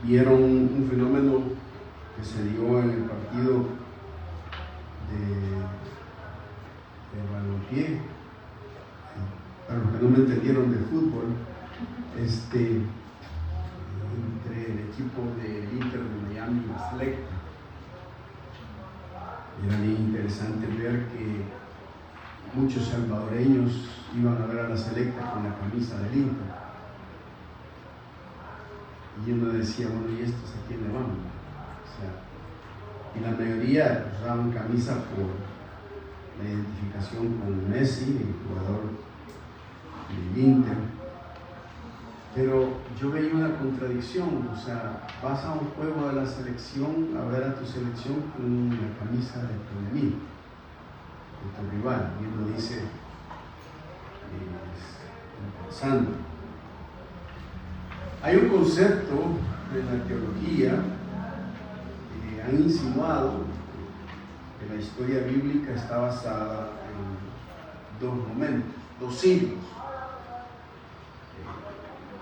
vieron un fenómeno que se dio en el partido de balompié. Para los que no me entendieron de fútbol, entre el equipo del Inter de Miami y la Selecta. Era bien interesante ver que muchos salvadoreños iban a ver a la Selecta con la camisa del Inter. Y uno decía, bueno, ¿y estos a quién le van? O sea, y la mayoría usaban camisa por la identificación con Messi, el jugador del Inter. Pero yo veía una contradicción, o sea, vas a un juego de la selección a ver a tu selección con la camisa de tu enemigo, de tu rival, y uno dice, interesante. Hay un concepto de la teología que han insinuado que la historia bíblica está basada en dos momentos, dos siglos.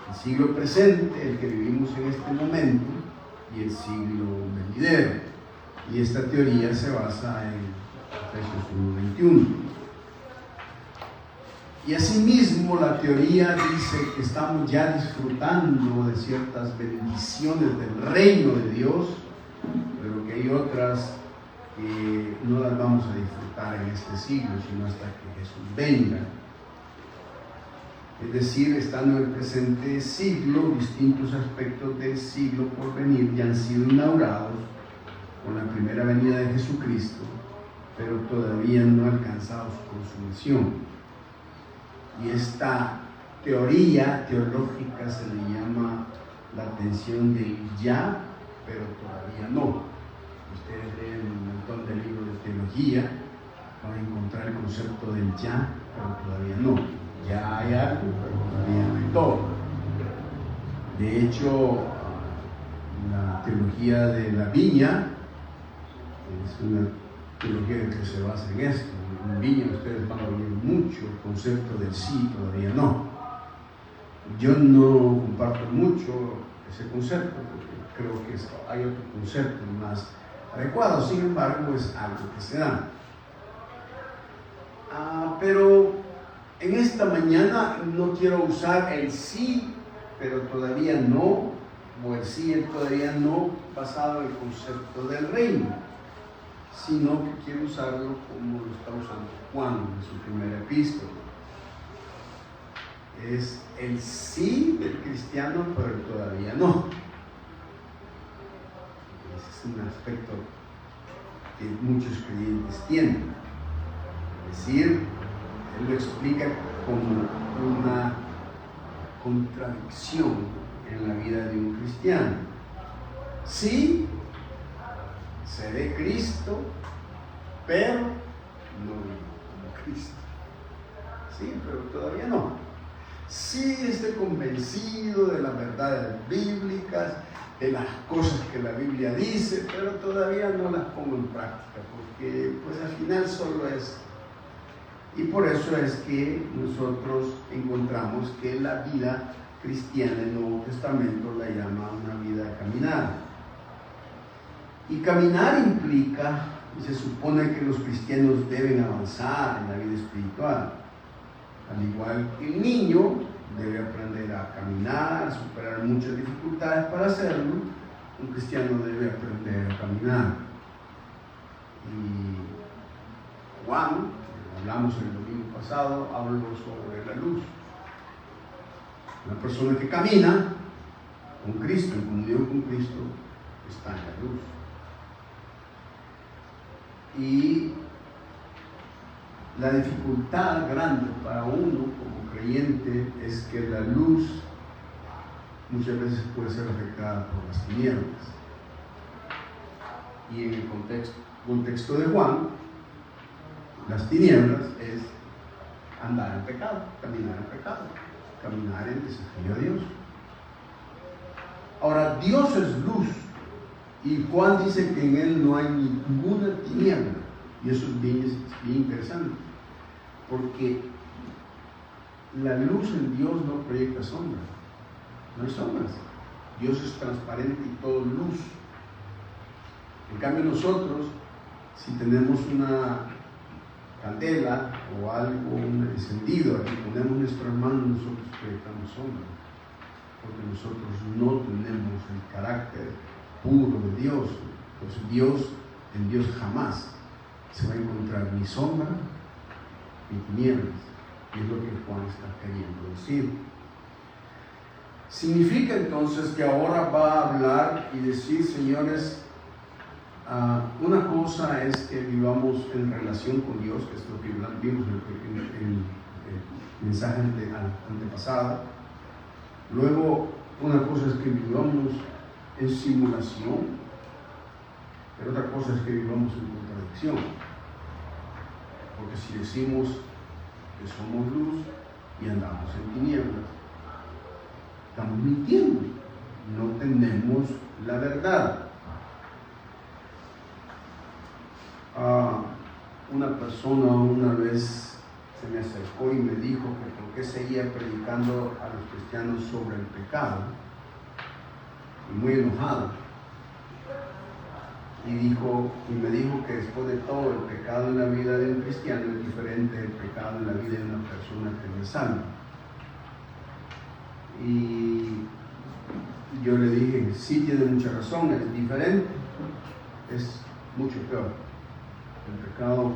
El siglo presente, el que vivimos en este momento, y el siglo venidero. Y esta teoría se basa en Efesios 1:21. Y asimismo la teoría dice que estamos ya disfrutando de ciertas bendiciones del reino de Dios, pero que hay otras que no las vamos a disfrutar en este siglo, sino hasta que Jesús venga. Es decir, estando en el presente siglo, distintos aspectos del siglo por venir ya han sido inaugurados con la primera venida de Jesucristo, pero todavía no alcanzados su consumación. Y esta teoría teológica se le llama la tensión del ya, pero todavía no. Ustedes leen un montón de libros de teología, van a encontrar el concepto del ya, pero todavía no. Ya hay algo, pero todavía no hay todo. De hecho, la teología de la viña es una teología que se basa en esto. En viña ustedes van a oír mucho el concepto del sí, todavía no. Yo no comparto mucho ese concepto porque creo que hay otro concepto más adecuado, sin embargo es algo que se da. Pero en esta mañana no quiero usar el sí, pero todavía no, o el sí, el todavía no, basado en el concepto del reino, sino que quiero usarlo como lo está usando Juan en su primera epístola. Es el sí del cristiano, pero el todavía no. Ese es un aspecto que muchos creyentes tienen. Es decir, él lo explica como una contradicción en la vida de un cristiano. Sí, se ve Cristo, pero no como Cristo. Sí, pero todavía no. Sí estoy convencido de las verdades bíblicas, de las cosas que la Biblia dice, pero todavía no las pongo en práctica, porque pues al final solo es. Y por eso es que nosotros encontramos que la vida cristiana en el Nuevo Testamento la llama una vida de caminar. Y caminar implica, y se supone que los cristianos deben avanzar en la vida espiritual. Al igual que el niño debe aprender a caminar, a superar muchas dificultades para hacerlo, un cristiano debe aprender a caminar. Y Juan, hablamos el domingo pasado, habló sobre la luz. Una persona que camina con Cristo, en comunión con Cristo, está en la luz. Y la dificultad grande para uno como creyente es que la luz muchas veces puede ser afectada por las tinieblas. Y en el contexto de Juan, las tinieblas es andar en pecado, caminar en desafío a Dios. Ahora, Dios es luz, y Juan dice que en él no hay ninguna tiniebla, y eso es bien interesante, porque la luz en Dios no proyecta sombras, no hay sombras. Dios es transparente y todo luz. En cambio nosotros, si tenemos una candela o algo, un encendido, aquí ponemos nuestras manos, nosotros proyectamos sombra, porque nosotros no tenemos el carácter puro de Dios. Entonces en Dios jamás se va a encontrar ni sombra ni tinieblas, y es lo que Juan está queriendo decir. Significa entonces que ahora va a hablar y decir, señores, una cosa es que vivamos en relación con Dios, que es lo que vimos en el mensaje antepasado. Luego, una cosa es que vivamos en simulación, pero otra cosa es que vivamos en contradicción. Porque si decimos que somos luz y andamos en tinieblas, estamos mintiendo, no tenemos la verdad. Una persona una vez se me acercó y me dijo que por qué seguía predicando a los cristianos sobre el pecado, y muy enojado, y me dijo que después de todo el pecado en la vida de un cristiano es diferente del pecado en la vida de una persona que no es salva. Y yo le dije, sí, tiene mucha razón, es diferente, es mucho peor. El pecado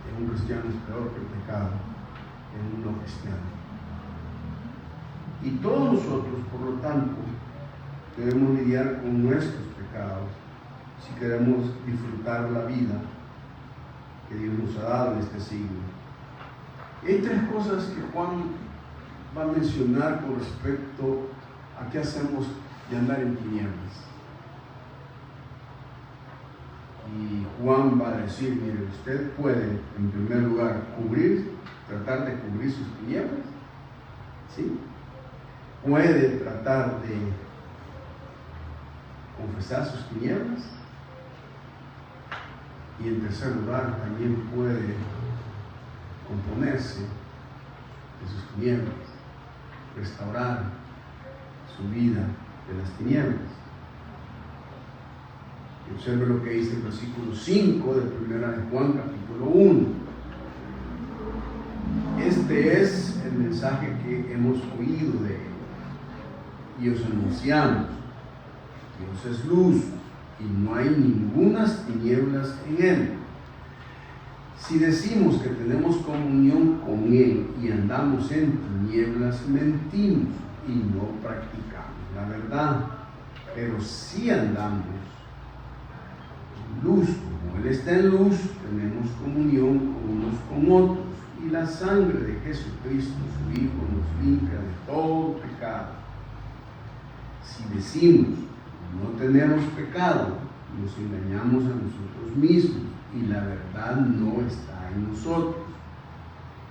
en un cristiano es peor que el pecado en un no cristiano. Y todos nosotros, por lo tanto, debemos lidiar con nuestros pecados si queremos disfrutar la vida que Dios nos ha dado en este siglo. Y hay tres cosas que Juan va a mencionar con respecto a qué hacemos de andar en tinieblas. Y Juan va a decir, mire, usted puede, en primer lugar, tratar de cubrir sus tinieblas, ¿sí? Puede tratar de confesar sus tinieblas, y en tercer lugar, también puede componerse de sus tinieblas, restaurar su vida de las tinieblas. Observe lo que dice el versículo 5 de 1 de Juan, capítulo 1. Este es el mensaje que hemos oído de él y os anunciamos. Dios es luz y no hay ningunas tinieblas en él. Si decimos que tenemos comunión con él y andamos en tinieblas, mentimos y no practicamos la verdad. Pero si andamos luz, como Él está en luz, tenemos comunión unos con otros, y la sangre de Jesucristo, su Hijo, nos limpia de todo pecado. Si decimos no tenemos pecado, nos engañamos a nosotros mismos, y la verdad no está en nosotros.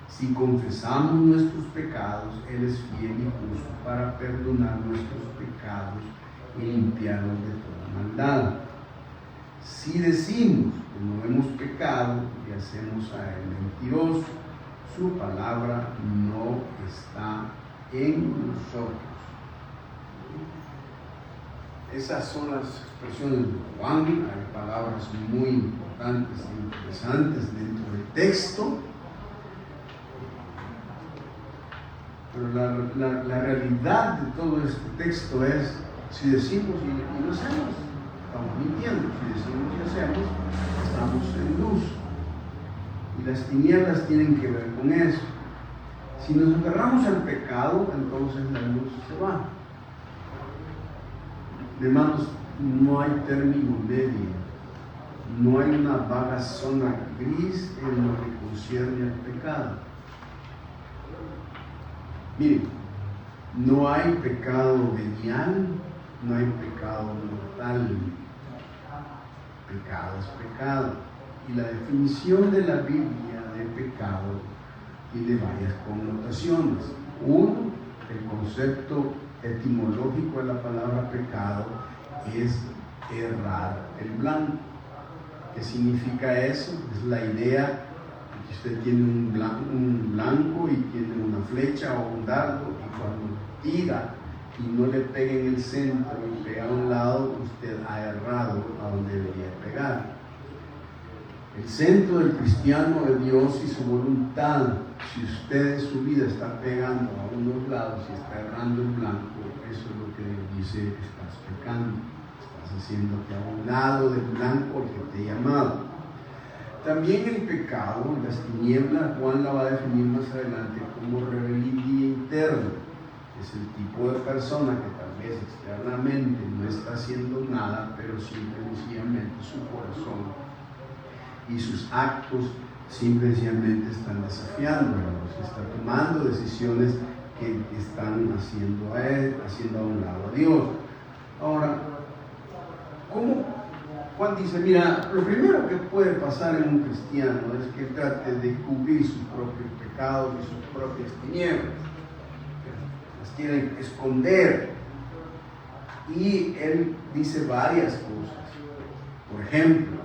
Si confesamos nuestros pecados, Él es fiel y justo para perdonar nuestros pecados y limpiarnos de toda maldad. Si decimos que no hemos pecado, le hacemos a Él mentiroso, su palabra no está en nosotros. Esas son las expresiones de Juan. Hay palabras muy importantes e interesantes dentro del texto, pero la realidad de todo este texto es, si decimos y no hacemos, estamos mintiendo. Si decimos y hacemos, estamos en luz. Y las tinieblas tienen que ver con eso. Si nos agarramos al pecado, entonces la luz se va. Hermanos, no hay término medio. No hay una vaga zona gris en lo que concierne al pecado. Miren, no hay pecado venial, no hay pecado mortal. Pecado es pecado. Y la definición de la Biblia de pecado tiene varias connotaciones. Uno, el concepto etimológico de la palabra pecado es errar el blanco. ¿Qué significa eso? Es la idea de que usted tiene un blanco y tiene una flecha o un dardo, y cuando tira y no le pegue en el centro y pega a un lado, usted ha errado a donde debería pegar. El centro del cristiano es Dios y su voluntad. Si usted en su vida está pegando a unos lados y está errando en blanco, eso es lo que Dios dice: estás pecando, estás haciendo que a un lado del blanco el que te he llamado. También el pecado, las tinieblas, Juan la va a definir más adelante como rebeldía interna. Es el tipo de persona que tal vez externamente no está haciendo nada, pero simple y sencillamente su corazón y sus actos simple y sencillamente están desafiando a Dios, está tomando decisiones que están haciendo a él, haciendo a un lado a Dios. Ahora, ¿cómo? Juan dice, mira, lo primero que puede pasar en un cristiano es que trate de cubrir sus propios pecados y sus propias tinieblas, las quiere esconder. Y él dice varias cosas. Por ejemplo,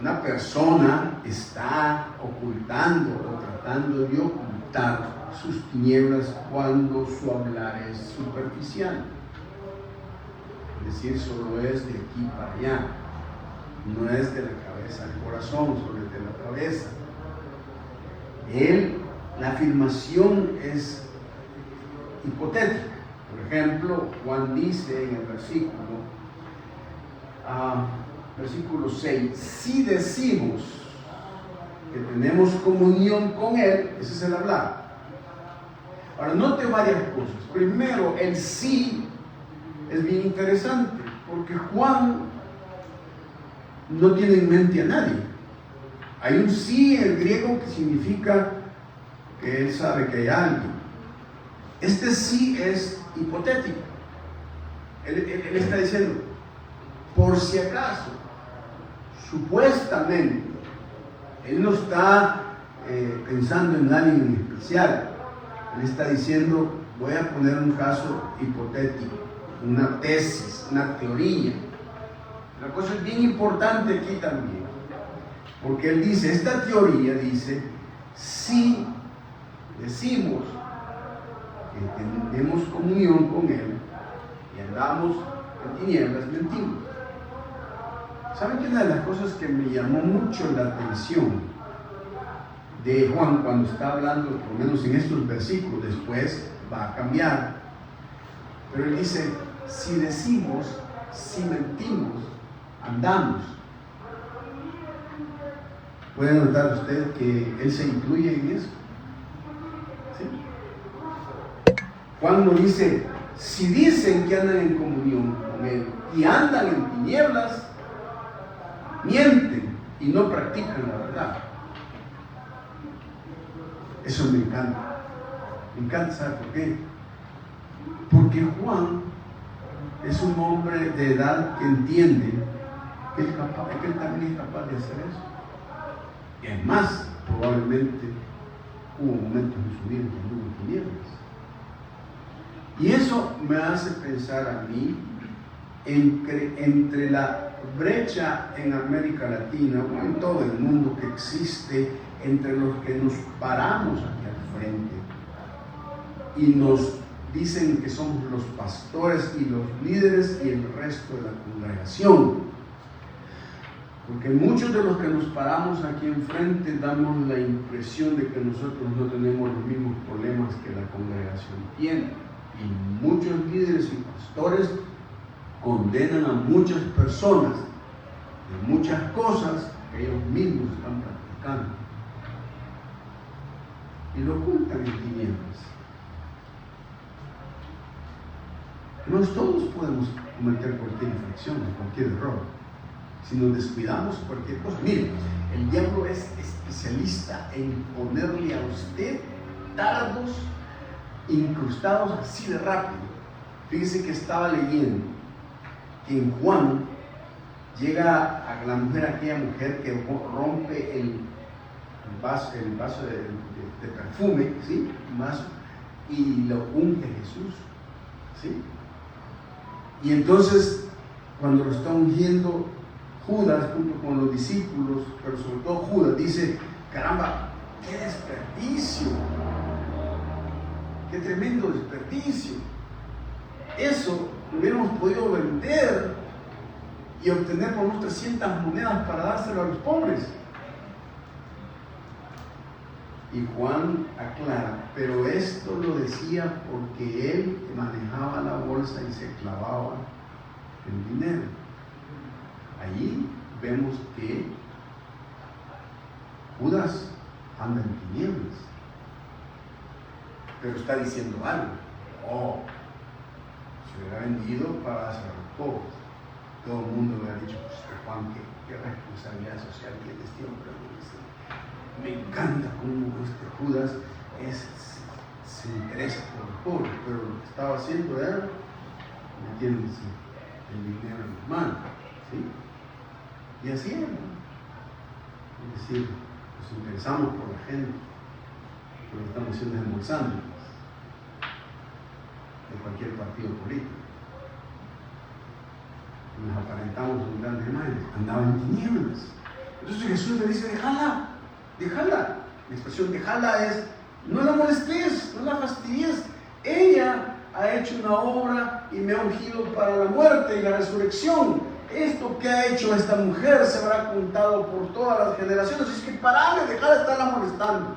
una persona está ocultando o tratando de ocultar sus tinieblas cuando su hablar es superficial. Es decir, solo es de aquí para allá. No es de la cabeza al corazón, solo es de la cabeza. La afirmación es hipotética. Por ejemplo, Juan dice en el versículo 6, si decimos que tenemos comunión con Él, ese es el hablar. Ahora, note varias cosas. Primero, el sí es bien interesante, porque Juan no tiene en mente a nadie. Hay un sí en el griego que significa que él sabe que hay alguien. Este sí es hipotético. Él está diciendo, por si acaso, supuestamente, él no está pensando en alguien en especial. Él está diciendo, voy a poner un caso hipotético, una tesis, una teoría. La cosa es bien importante aquí también, porque él dice, esta teoría dice, si decimos que tenemos comunión con Él y andamos en tinieblas, mentimos. ¿Saben que una de las cosas que me llamó mucho la atención de Juan cuando está hablando, por lo menos en estos versículos, después va a cambiar, pero él dice, si decimos, si mentimos, andamos. ¿Puede notar usted que él se incluye en eso? ¿Sí? Juan no dice, si dicen que andan en comunión con Él y andan en tinieblas, mienten y no practican la verdad. Eso me encanta. Me encanta, ¿sabe por qué? Porque Juan es un hombre de edad que entiende que él también es capaz de hacer eso. Y además, probablemente hubo momentos en su vida que anduvo en tinieblas. Y eso me hace pensar a mí entre la brecha en América Latina o en todo el mundo que existe entre los que nos paramos aquí al frente y nos dicen que somos los pastores y los líderes y el resto de la congregación. Porque muchos de los que nos paramos aquí enfrente damos la impresión de que nosotros no tenemos los mismos problemas que la congregación tiene. Y muchos líderes y pastores condenan a muchas personas de muchas cosas que ellos mismos están practicando. Y lo ocultan en tinieblas. Hermanos, todos podemos cometer cualquier infracción, cualquier error. Si nos descuidamos, cualquier cosa. Mire, el diablo es especialista en ponerle a usted dardos incrustados así de rápido. Fíjese que estaba leyendo que en Juan llega a la mujer, aquella mujer que rompe el vaso de perfume, ¿sí? Un vaso, y lo unge Jesús, ¿sí? Y entonces, cuando lo está ungiendo Judas junto con los discípulos, pero sobre todo Judas, dice, caramba, qué desperdicio, qué tremendo desperdicio. eso lo hubiéramos podido vender y obtener por unos 300 monedas para dárselo a los pobres. Y Juan aclara, pero esto lo decía porque él manejaba la bolsa y se clavaba el dinero. Allí vemos que Judas anda en tinieblas, pero está diciendo algo. Oh, se hubiera vendido para hacer a los pobres. Todo el mundo le ha dicho, pues Juan, qué responsabilidad social tiene este hombre. Me encanta cómo este Judas se interesa por los pobres, pero lo que estaba haciendo era metiéndose el dinero en las manos, ¿sí? Y así era, ¿no? Es decir, nos interesamos por la gente, pero lo que estamos haciendo es embolsándonos de cualquier partido político. Nos aparentamos un grandes imágenes, andaba en tinieblas. Entonces Jesús le dice, déjala. La expresión déjala es, no la molestes, no la fastidies. Ella ha hecho una obra y me ha ungido para la muerte y la resurrección. Esto que ha hecho esta mujer se habrá contado por todas las generaciones. Es que parale, déjala de estarla molestando.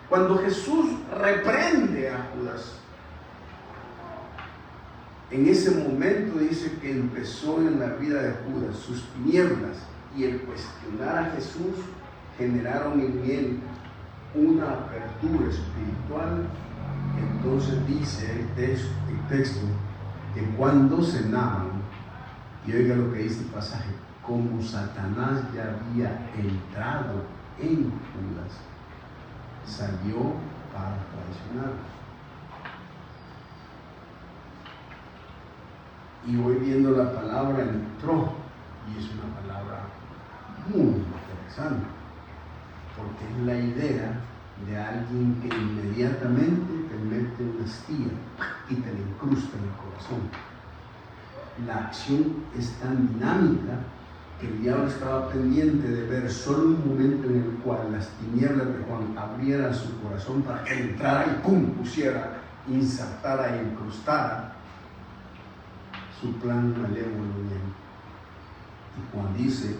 Cuando Jesús reprende a Judas, en ese momento dice que empezó en la vida de Judas sus tinieblas, y el cuestionar a Jesús generaron en él una apertura espiritual. Entonces dice el texto que cuando cenaban, y oiga lo que dice el pasaje, como Satanás ya había entrado en Judas, salió para traicionarlo. Y voy viendo la palabra entró, y es una palabra muy interesante, porque es la idea de alguien que inmediatamente te mete una estilla y te la incrusta en el corazón. La acción es tan dinámica que el diablo estaba pendiente de ver solo un momento en el cual las tinieblas de Juan abrieran su corazón para que entrara y pum, pusiera, insertara e incrustara su plan malévolo en él. Y Juan dice,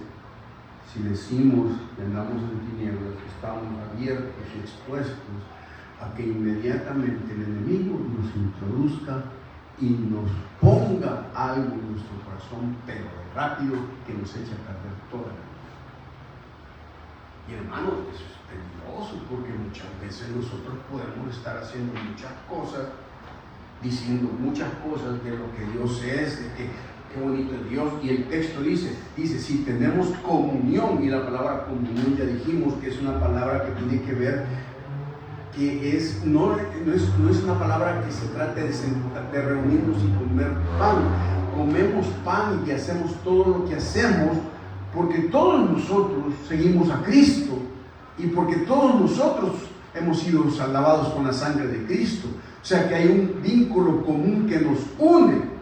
si decimos que andamos en tinieblas, estamos abiertos y expuestos a que inmediatamente el enemigo nos introduzca y nos ponga algo en nuestro corazón, pero rápido, que nos eche a perder toda la vida. Y hermanos, eso es peligroso, porque muchas veces nosotros podemos estar haciendo muchas cosas, diciendo muchas cosas de lo que Dios es, de que qué bonito es Dios, y el texto dice, si tenemos comunión, y la palabra comunión ya dijimos que es una palabra que tiene que ver, que no es una palabra que se trate de reunirnos y comer pan. Comemos pan y hacemos todo lo que hacemos porque todos nosotros seguimos a Cristo y porque todos nosotros hemos sido lavados con la sangre de Cristo. O sea que hay un vínculo común que nos une.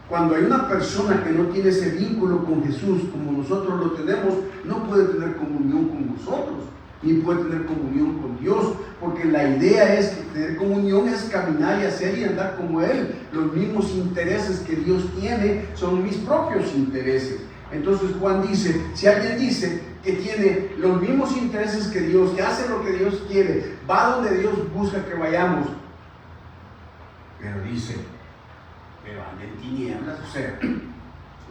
Cuando hay una persona que no tiene ese vínculo con Jesús como nosotros lo tenemos, no puede tener comunión con nosotros, ni puede tener comunión con Dios, porque la idea es que tener comunión es caminar y hacer y andar como Él. Los mismos intereses que Dios tiene son mis propios intereses. Entonces Juan dice, si alguien dice que tiene los mismos intereses que Dios, que hace lo que Dios quiere, va donde Dios busca que vayamos, pero dice, pero anda en tinieblas, o sea,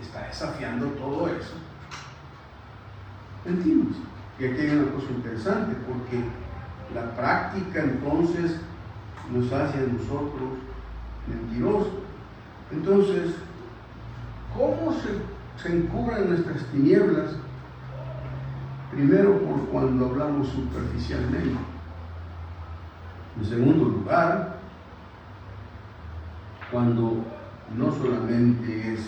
está desafiando todo eso. ¿Entiendes? Y aquí hay una cosa interesante, porque la práctica entonces nos hace a nosotros mentirosos. Entonces, ¿cómo se encubren nuestras tinieblas? Primero, por cuando hablamos superficialmente. En segundo lugar, cuando no solamente es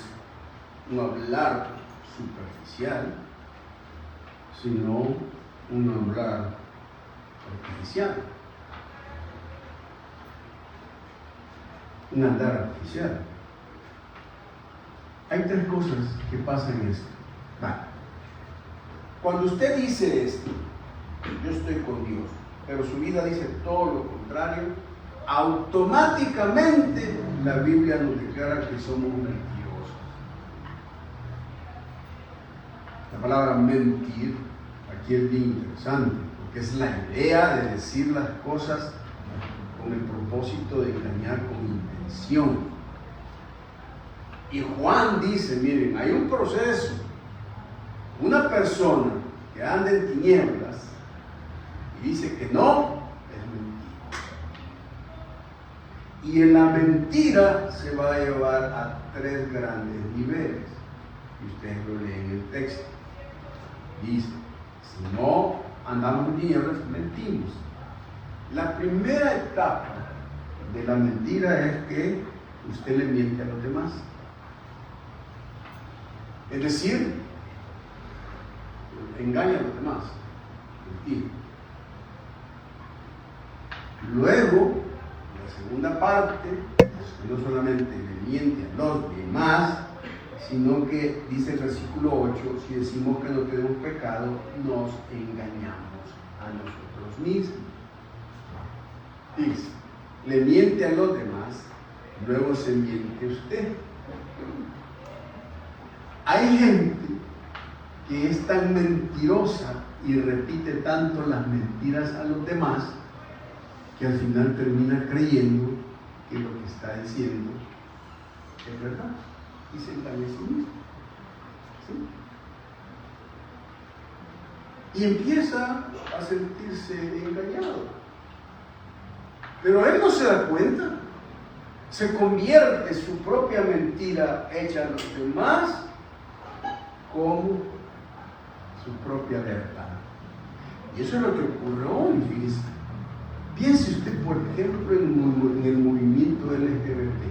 un hablar superficial, sino un hablar artificial, un andar artificial. Hay tres cosas que pasan en esto. Cuando usted dice esto, yo estoy con Dios, pero su vida dice todo lo contrario, automáticamente la Biblia nos declara que somos mentirosos. La palabra mentir aquí es bien interesante, porque es la idea de decir las cosas con el propósito de engañar con intención. Y Juan dice, miren, hay un proceso. Una persona que anda en tinieblas y dice que no, es mentira. Y en la mentira se va a llevar a 3 grandes niveles. Y ustedes lo leen en el texto. Dice, si no andamos en tinieblas, mentimos. La primera etapa de la mentira es que usted le miente a los demás. Es decir, engaña a los demás. Mentira. Luego, la segunda parte, no solamente le miente a los demás, sino que dice el versículo 8, si decimos que no tenemos pecado, nos engañamos a nosotros mismos. Dice, le miente a los demás, luego se miente usted. Hay gente que es tan mentirosa y repite tanto las mentiras a los demás que al final termina creyendo que lo que está diciendo es verdad y se engaña a sí mismo. ¿Sí? Y empieza a sentirse engañado. Pero él no se da cuenta. Se convierte su propia mentira hecha a los demás como su propia verdad. Y eso es lo que ocurre hoy, fíjese. Piense usted, por ejemplo, en el movimiento LGBT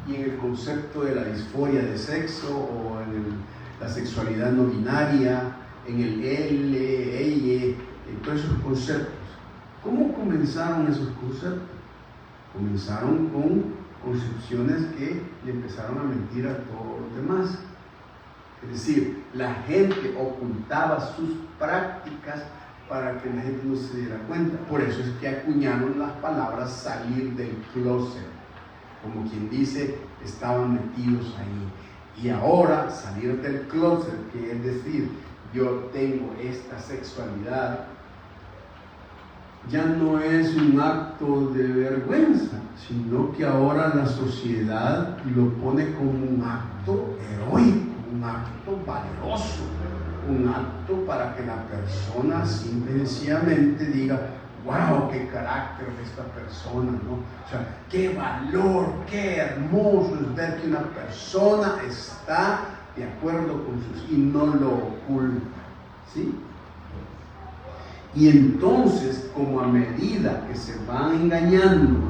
y en el concepto de la disforia de sexo o en la sexualidad no binaria, en el L, ella, en todos esos conceptos. ¿Cómo comenzaron esos conceptos? Comenzaron con concepciones que le empezaron a mentir a todos los demás. Es decir, la gente ocultaba sus prácticas para que la gente no se diera cuenta. Por eso es que acuñaron las palabras salir del closet. Como quien dice, estaban metidos ahí. Y ahora salir del closet, que es decir, yo tengo esta sexualidad, ya no es un acto de vergüenza, sino que ahora la sociedad lo pone como un acto heroico, un acto valeroso, un acto para que la persona simple y sencillamente diga, wow, qué carácter de esta persona, ¿no? O sea, qué valor, qué hermoso es ver que una persona está de acuerdo con sus y no lo oculta, ¿sí? Y entonces, como a medida que se van engañando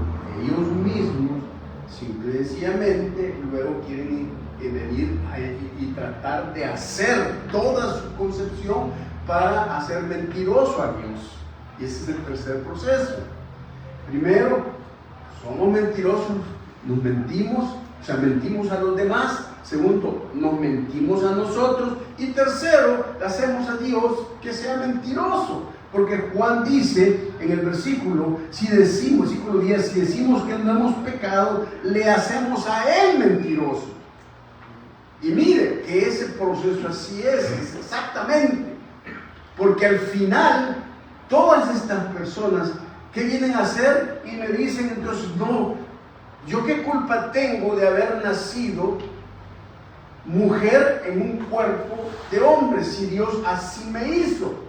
ellos mismos, simple y sencillamente, luego quieren venir y tratar de hacer toda su concepción para hacer mentiroso a Dios. Y ese es el tercer proceso. Primero, somos mentirosos, nos mentimos, o sea, mentimos a los demás. Segundo, nos mentimos a nosotros. Y tercero, le hacemos a Dios que sea mentiroso. Porque Juan dice en el versículo 10, si decimos que no hemos pecado, le hacemos a Él mentiroso. Y mire que ese proceso así es exactamente. Porque al final, todas estas personas que vienen a hacer y me dicen entonces, no, ¿yo qué culpa tengo de haber nacido mujer en un cuerpo de hombre si Dios así me hizo?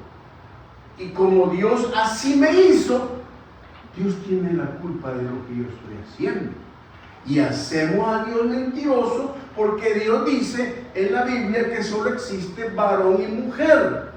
Y como Dios así me hizo, Dios tiene la culpa de lo que yo estoy haciendo. Y hacemos a Dios mentiroso porque Dios dice en la Biblia que solo existe varón y mujer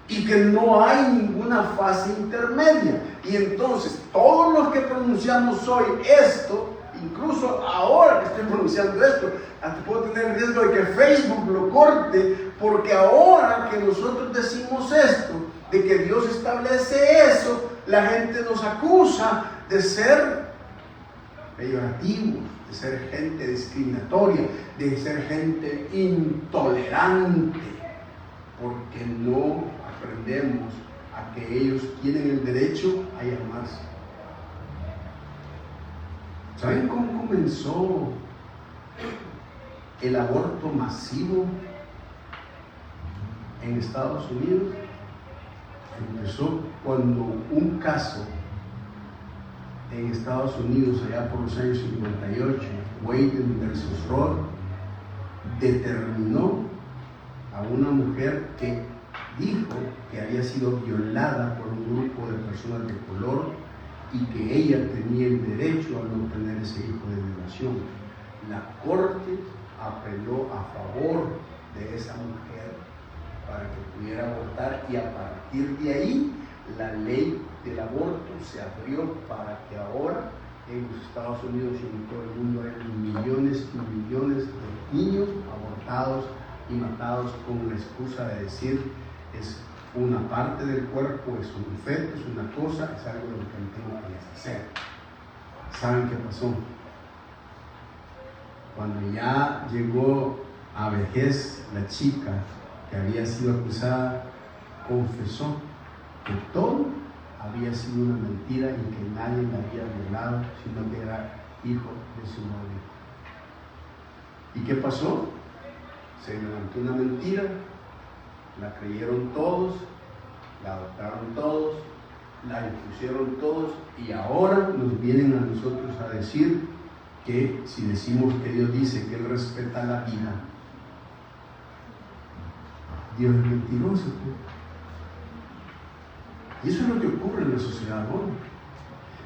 y que no hay ninguna fase intermedia. Y entonces todos los que pronunciamos hoy esto, incluso ahora que estoy pronunciando esto, hasta puedo tener el riesgo de que Facebook lo corte, porque ahora que nosotros decimos esto, de que Dios establece eso, la gente nos acusa de ser peyorativos, de ser gente discriminatoria, de ser gente intolerante, porque no aprendemos a que ellos tienen el derecho a llamarse. ¿Saben cómo comenzó el aborto masivo en Estados Unidos? Empezó cuando un caso en Estados Unidos, allá por los años 58, Wade versus Roe, determinó a una mujer que dijo que había sido violada por un grupo de personas de color y que ella tenía el derecho a no tener ese hijo de violación. La corte apeló a favor de esa mujer para que pudiera abortar, y a partir de ahí la ley del aborto se abrió para que ahora en los Estados Unidos y en todo el mundo hay millones y millones de niños abortados y matados con la excusa de decir es una parte del cuerpo, es un feto, es una cosa, es algo de lo que no tengo que hacer. ¿Saben qué pasó? Cuando ya llegó a vejez la chica que había sido acusada, confesó que todo había sido una mentira y que nadie la había violado, sino que era hijo de su madre. ¿Y qué pasó? Se levantó una mentira, la creyeron todos, la adoptaron todos, la impusieron todos, y ahora nos vienen a nosotros a decir que si decimos que Dios dice que Él respeta la vida, Dios es mentiroso. Y eso es lo que ocurre en la sociedad ahora.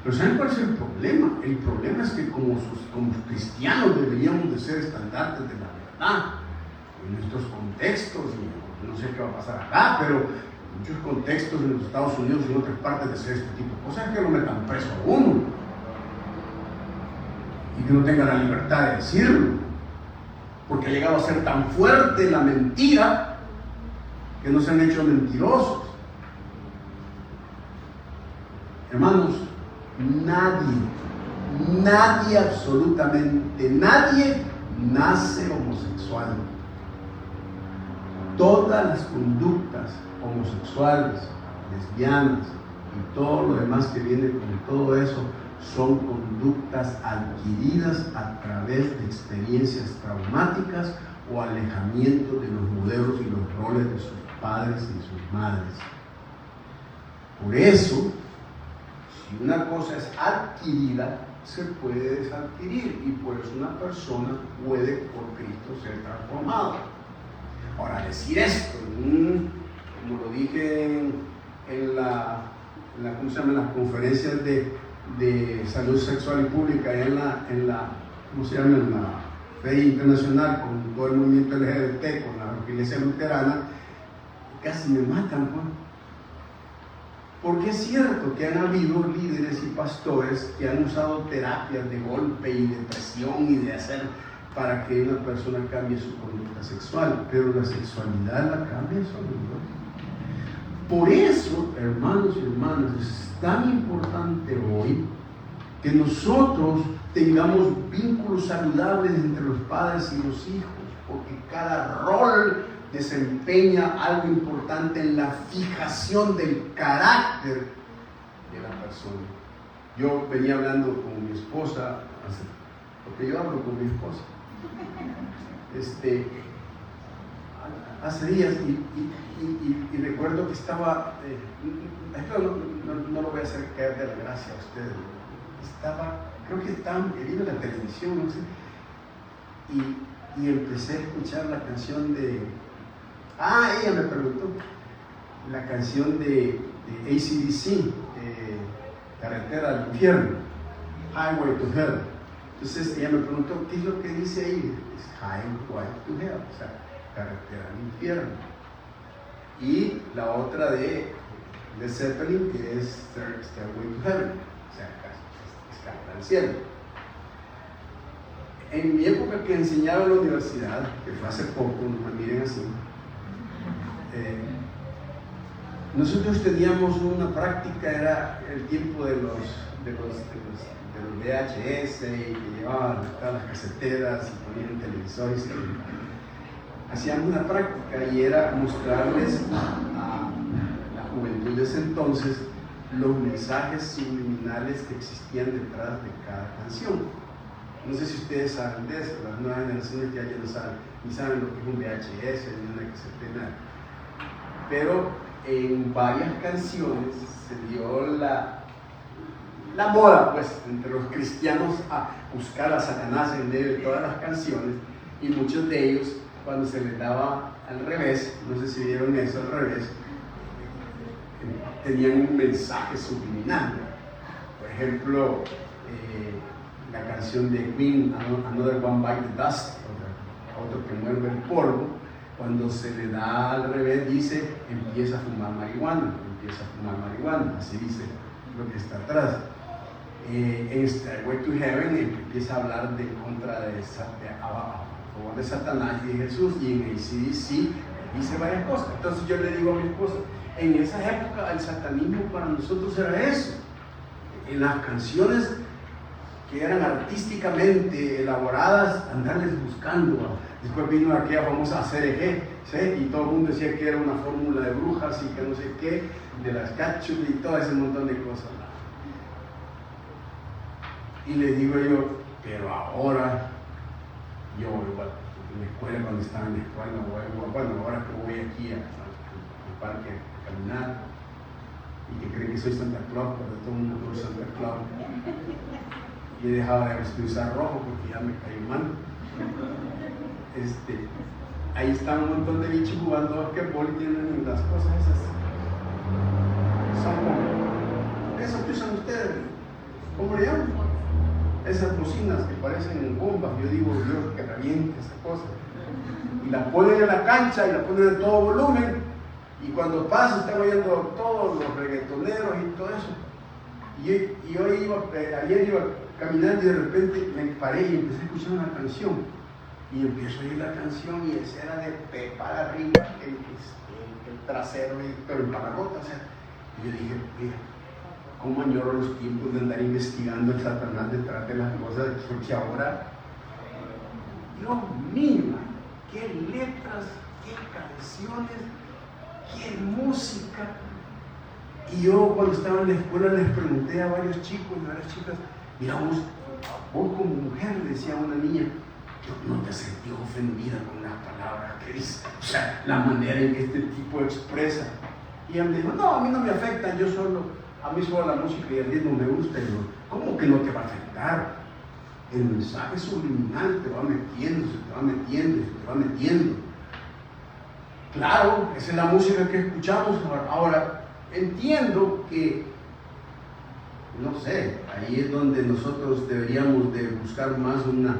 Pero ¿saben cuál es el problema? El problema es que como cristianos deberíamos de ser estandartes de la verdad en nuestros contextos, y no sé qué va a pasar acá, pero en muchos contextos en los Estados Unidos y en otras partes de hacer este tipo de cosas, que lo metan preso a uno y que no tenga la libertad de decirlo, porque ha llegado a ser tan fuerte la mentira que no se han hecho mentirosos. Hermanos, nadie, absolutamente nadie nace homosexual. Todas las conductas homosexuales, lesbianas y todo lo demás que viene con todo eso son conductas adquiridas a través de experiencias traumáticas o alejamiento de los modelos y los roles de sus padres y sus madres. Por eso, si una cosa es adquirida, se puede desadquirir, y por eso una persona puede por Cristo ser transformada. Ahora, decir esto, como lo dije en las conferencias de salud sexual y pública, en la Fe Internacional, con todo el movimiento LGBT, con la Iglesia Luterana, casi me matan, pues. Porque es cierto que han habido líderes y pastores que han usado terapias de golpe y de presión y de hacer para que una persona cambie su conducta sexual, pero la sexualidad la cambia solo Dios. Por eso, hermanos y hermanas, es tan importante hoy que nosotros tengamos vínculos saludables entre los padres y los hijos, porque cada rol desempeña algo importante en la fijación del carácter de la persona. Yo venía hablando con mi esposa, porque yo hablo con mi esposa, hace días, y recuerdo que estaba, esto no lo voy a hacer caer de la gracia a ustedes, creo que estaban viendo la televisión, no sé, y empecé a escuchar la canción ella me preguntó, la canción de AC/DC, Carretera al Infierno, Highway to Hell. Entonces ella me preguntó, ¿qué es lo que dice ahí? Es Highway to Hell, o sea, Carretera al Infierno. Y la otra de Led Zeppelin, que es Stairway to Heaven, o sea, Escalera al Cielo. En mi época que enseñaba en la universidad, que fue hace poco, no me miren así, nosotros teníamos una práctica, era el tiempo de los VHS, y que llevaban todas las caseteras y ponían televisores, y hacíamos una práctica, y era mostrarles a la juventud de ese entonces los mensajes subliminales que existían detrás de cada canción. No sé si ustedes saben de eso, las nuevas generaciones ya no saben, ni saben lo que es un VHS, ni una XP, pero en varias canciones se dio la moda, pues, entre los cristianos a buscar a Satanás en medio de todas las canciones, y muchos de ellos, cuando se les daba al revés, no sé si vieron eso al revés, tenían un mensaje subliminal. Por ejemplo, la canción de Queen, Another One Bite the Dust, otro que muerde el polvo, cuando se le da al revés dice, empieza a fumar marihuana, así dice lo que está atrás. En Stairway to Heaven empieza a hablar a favor de Satanás y de Jesús, y en AC/DC dice varias cosas. Entonces yo le digo a mi esposa, en esa época el satanismo para nosotros era eso. En las canciones que eran artísticamente elaboradas, andarles buscando. Después vino aquella famosa CRG, ¿sí? Y todo el mundo decía que era una fórmula de brujas y que no sé qué, de las ketchup y todo ese montón de cosas. Y le digo yo, pero ahora, yo igual, en la escuela, cuando estaba en la escuela, bueno, ahora que voy aquí al parque a caminar, y que creen que soy Santa Claus, pero todo el mundo conoce Santa Claus, y he dejado de usar rojo porque ya me cayó mal. Ahí están un montón de bichos jugando basquetbol y tienen las cosas esas. Son como esas que usan ustedes, ¿cómo le llaman? Esas bocinas que parecen bombas. Yo digo, Dios, que reviente esa cosa. Y la ponen en la cancha y la ponen en todo volumen, y cuando pasa están oyendo todos los reggaetoneros y todo eso. Y hoy ayer iba caminando y de repente me paré y empecé a escuchar una canción. Y empiezo a oír la canción y esa era de pe para arriba, el trasero, pero en paragota. O sea, y yo dije, mira, cómo añoro los tiempos de andar investigando el Satanás detrás de las cosas, porque ahora, Dios mío, qué letras, qué canciones, qué música. Y yo cuando estaba en la escuela les pregunté a varios chicos y a varias chicas, mira, vos como mujer, le decía a una niña, no te sentí ofendida con las palabras que dice, o sea, la manera en que este tipo expresa. Y ella me dijo, no, a mí no me afecta, a mí solo la música y el ritmo me gusta. Y yo, ¿cómo que no te va a afectar? El mensaje subliminal te va metiendo, se te va metiendo. Claro, esa es la música que escuchamos. Ahora, entiendo que, no sé, ahí es donde nosotros deberíamos de buscar más una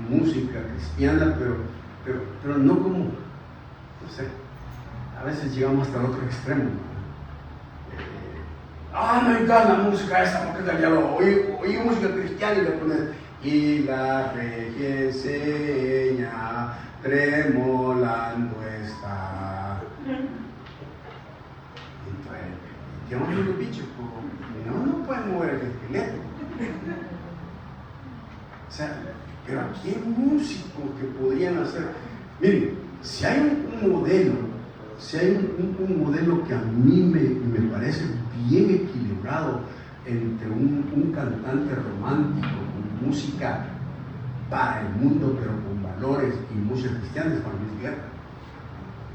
música cristiana, pero no como, no sé, a veces llegamos hasta el otro extremo. Me encanta la música esa, porque ya lo oí música cristiana y le pones, y la regia enseña, tremolando está. Entonces, ¿qué vamos a los bichos? No pueden mover el esqueleto. O sea, pero aquí hay músicos que podrían hacer. Miren, si hay un modelo que a mí me parece bien equilibrado entre un cantante romántico con música para el mundo, pero con valores y música cristiana, es Juan Luis Guerra.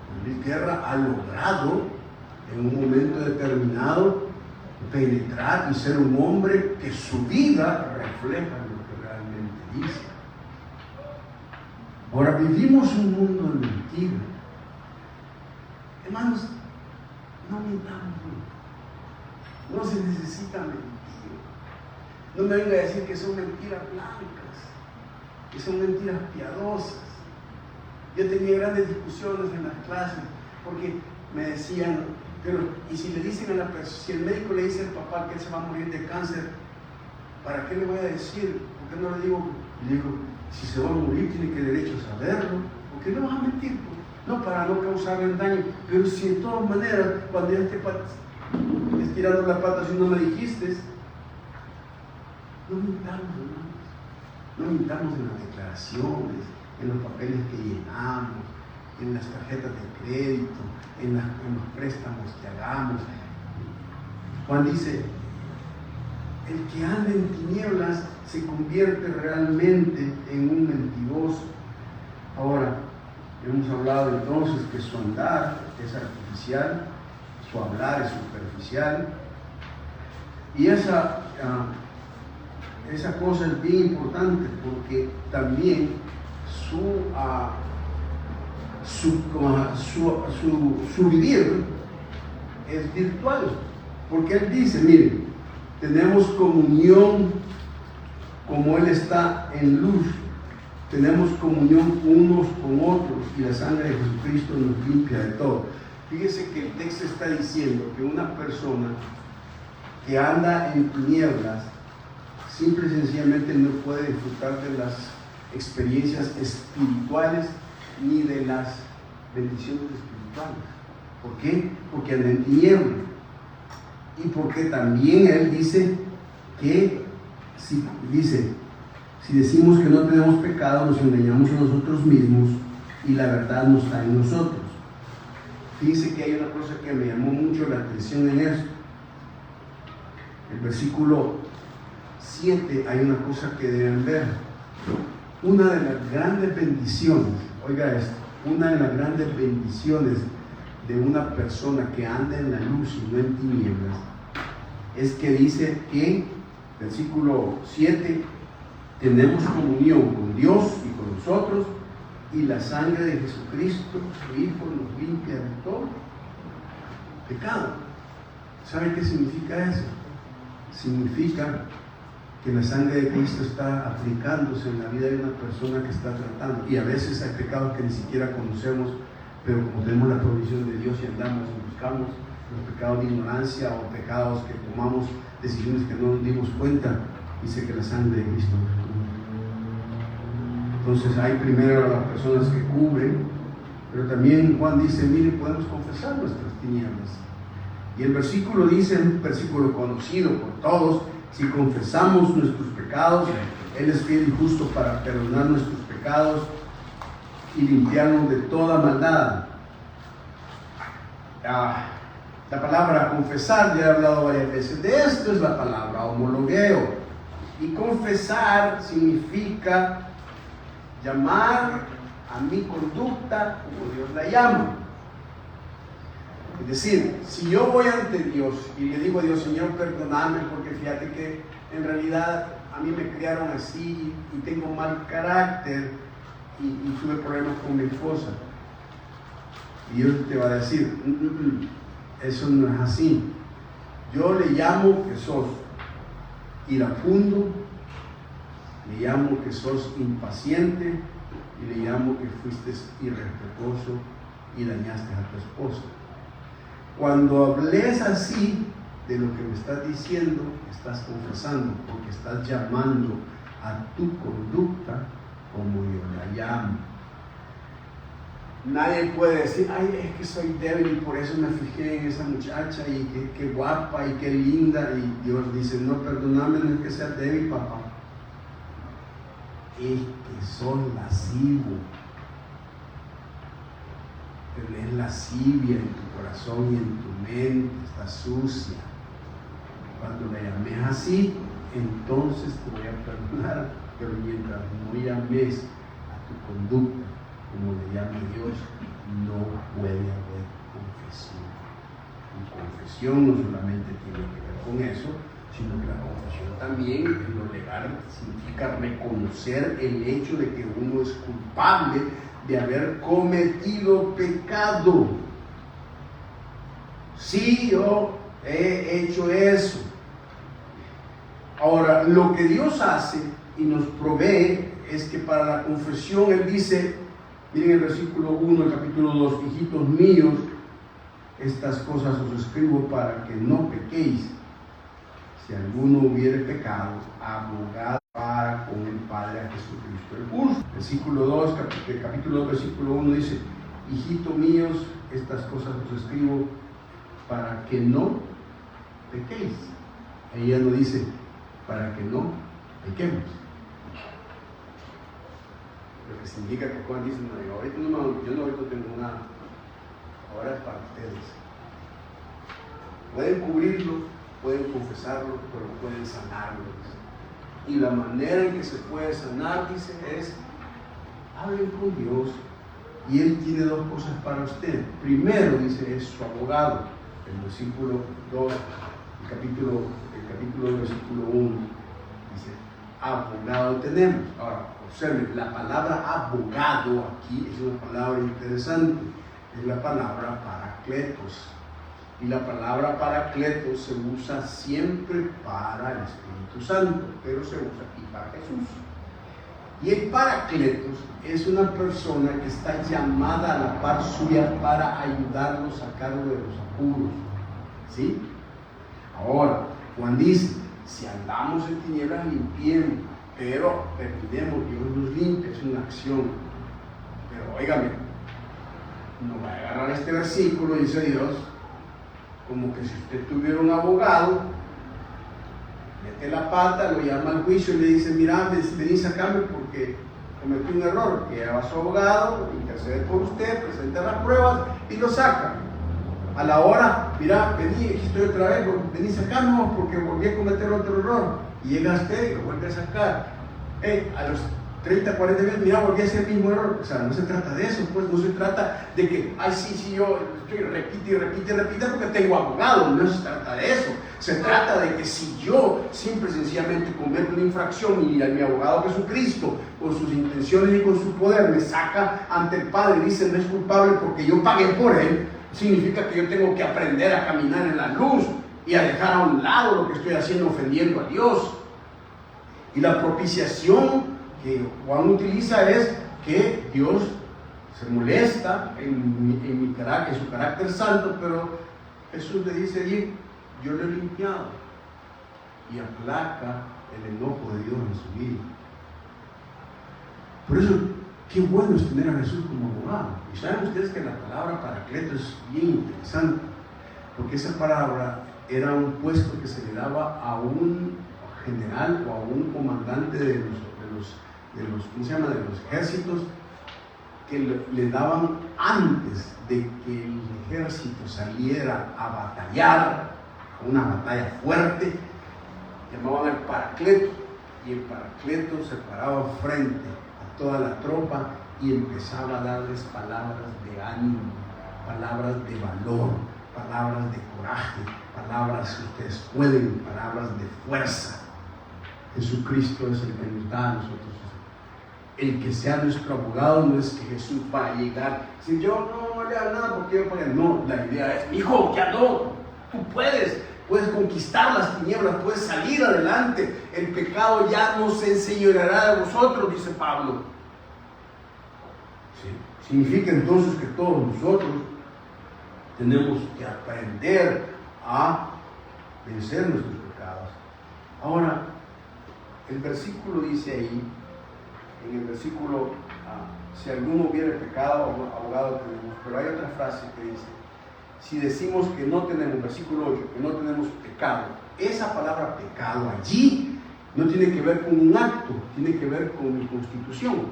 Juan Luis Guerra ha logrado en un momento determinado penetrar y ser un hombre que su vida refleja lo que realmente dice. Ahora vivimos un mundo de mentiras. Hermanos, no mintamos. No se necesita mentir. No me venga a decir que son mentiras blancas, que son mentiras piadosas. Yo tenía grandes discusiones en las clases porque me decían, pero y si le dicen a la persona, si el médico le dice al papá que él se va a morir de cáncer, ¿para qué le voy a decir? ¿Por qué no le digo? Le digo, si se va a morir tiene que derecho a saberlo. ¿Por qué le vas a mentir? No, para no causarle daño. Pero si de todas maneras, cuando ya estés estirando la pata, si no me dijiste, no mintamos, hermanos. No mintamos en las declaraciones, en los papeles que llenamos, en las tarjetas de crédito, en los préstamos que hagamos. Juan dice, el que anda en tinieblas se convierte realmente en un mentiroso. Ahora, hemos hablado entonces que su andar es artificial, su hablar es superficial, y esa cosa es bien importante porque también su vivir es virtual, porque él dice, miren, tenemos comunión como él está en luz, tenemos comunión unos con otros y la sangre de Jesucristo nos limpia de todo. Fíjese que el texto está diciendo que una persona que anda en tinieblas simple y sencillamente no puede disfrutar de las experiencias espirituales ni de las bendiciones espirituales. ¿Por qué? Porque anda en tinieblas. Y porque también él dice que si decimos que no tenemos pecado, nos engañamos a nosotros mismos y la verdad no está en nosotros. Fíjense que hay una cosa que me llamó mucho la atención en esto. El versículo 7 hay una cosa que deben ver. Una de las grandes bendiciones, oiga esto, una de las grandes bendiciones de una persona que anda en la luz y no en tinieblas, es que dice que, versículo 7, tenemos comunión con Dios y con nosotros, y la sangre de Jesucristo, su Hijo, nos limpia de todo pecado. ¿Sabe qué significa eso? Significa que la sangre de Cristo está aplicándose en la vida de una persona que está tratando. Y a veces hay pecados que ni siquiera conocemos, pero como tenemos la provisión de Dios y andamos y buscamos los pecados de ignorancia o pecados que tomamos decisiones que no nos dimos cuenta, dice que la sangre de Cristo. Entonces hay primero las personas que cubren, pero también Juan dice, mire, podemos confesar nuestras tinieblas. Y el versículo dice, un versículo conocido por todos, si confesamos nuestros pecados, Él es fiel y justo para perdonar nuestros pecados y limpiarnos de toda maldad. La palabra confesar, ya he hablado varias veces de esto, es la palabra homologueo. Y confesar significa llamar a mi conducta como Dios la llama. Es decir, si yo voy ante Dios y le digo a Dios, Señor, perdóname porque fíjate que en realidad a mí me criaron así y tengo mal carácter y tuve problemas con mi esposa. Y Dios te va a decir, eso no es así. Yo le llamo que sos iracundo, le llamo que sos impaciente y le llamo que fuiste irrespetuoso y dañaste a tu esposa. Cuando hables así de lo que me estás diciendo, estás confesando, porque estás llamando a tu conducta como yo la llamo. Nadie puede decir, ay, es que soy débil y por eso me fijé en esa muchacha y qué guapa y qué linda. Y Dios dice, no, perdóname, no es que seas débil, papá. Es que sos lascivo. Tenés lascivia en tu corazón y en tu mente, está sucia. Cuando la llames así, entonces te voy a perdonar, pero mientras no llames a tu conducta como le llame Dios, no puede haber confesión. Y confesión no solamente tiene que ver con eso, sino que la confesión también en lo legal significa reconocer el hecho de que uno es culpable de haber cometido pecado. Sí, yo he hecho eso. Ahora, lo que Dios hace y nos provee es que para la confesión Él dice, miren el versículo 1 del capítulo 2, hijitos míos, estas cosas os escribo para que no pequéis. Si alguno hubiere pecado, abogado para con el Padre a Jesucristo el justo. Versículo 2, capítulo 2, versículo 1 dice, hijitos míos, estas cosas os escribo para que no pequéis. Ella no dice, para que no pequemos. Lo que significa que Juan dice, no, yo ahorita no tengo nada, ahora es para ustedes. Pueden cubrirlo, pueden confesarlo, pero no pueden sanarlo. Dice. Y la manera en que se puede sanar, dice, es hablen con Dios y Él tiene dos cosas para usted. Primero, dice, es su abogado. El versículo 2, el capítulo 2, versículo 1, dice, abogado tenemos. Ahora, observen, la palabra abogado aquí es una palabra interesante. Es la palabra paracletos. Y la palabra paracletos se usa siempre para el Espíritu Santo, pero se usa aquí para Jesús. Y el paracletos es una persona que está llamada a la par suya para ayudarlo a sacarlo de los apuros. ¿Sí? Ahora, Juan dice, si andamos en tinieblas, limpiemos, pero permitemos que Dios nos limpie, es una acción. Pero óigame, no va a agarrar este versículo, dice Dios, como que si usted tuviera un abogado, mete la pata, lo llama al juicio y le dice, mira, vení, sacame porque cometí un error, que va a su abogado, intercede por usted, presenta las pruebas y lo saca. A la hora, mira, vení, aquí estoy otra vez, vení, sacame porque volví a cometer otro error. Y llega usted y lo vuelve a sacar. A los 30, 40 veces, mira, volví a hacer el mismo error. O sea, no se trata de eso, pues no se trata de que, ay, sí, yo estoy repite porque tengo abogado. No se trata de eso. Se trata de que si yo simple y sencillamente cometo una infracción y mi abogado Jesucristo, con sus intenciones y con su poder, me saca ante el Padre y dice, no es culpable porque yo pagué por él, significa que yo tengo que aprender a caminar en la luz y a dejar a un lado lo que estoy haciendo ofendiendo a Dios. Y la propiciación que Juan utiliza es que Dios se molesta en mi carácter, en su carácter santo, pero Jesús le dice allí, yo lo he limpiado, y aplaca el enojo de Dios en su vida. Por eso, qué bueno es tener a Jesús como abogado. Y saben ustedes que la palabra paracleto es bien interesante, porque esa palabra era un puesto que se le daba a un general o a un comandante de los ¿cómo se llama?, de los ejércitos, que le daban antes de que el ejército saliera a batallar, a una batalla fuerte, llamaban al paracleto, y el paracleto se paraba frente a toda la tropa y empezaba a darles palabras de ánimo, palabras de valor, palabras de coraje, palabras que ustedes pueden, palabras de fuerza. Jesucristo es el que nos da a nosotros. El que sea nuestro abogado no es que Jesús va a llegar. Si yo no le hago nada porque yo pagué. No, la idea es, hijo, ya no. Tú puedes conquistar las tinieblas, puedes salir adelante. El pecado ya no se enseñoreará de vosotros, dice Pablo. ¿Sí? Significa entonces que todos nosotros tenemos que aprender a vencer nuestros pecados. Ahora, el versículo dice ahí, en el versículo, si alguno hubiera pecado, abogado tenemos. Pero hay otra frase que dice, si decimos que no tenemos, versículo 8, que no tenemos pecado, esa palabra pecado allí no tiene que ver con un acto, tiene que ver con mi constitución.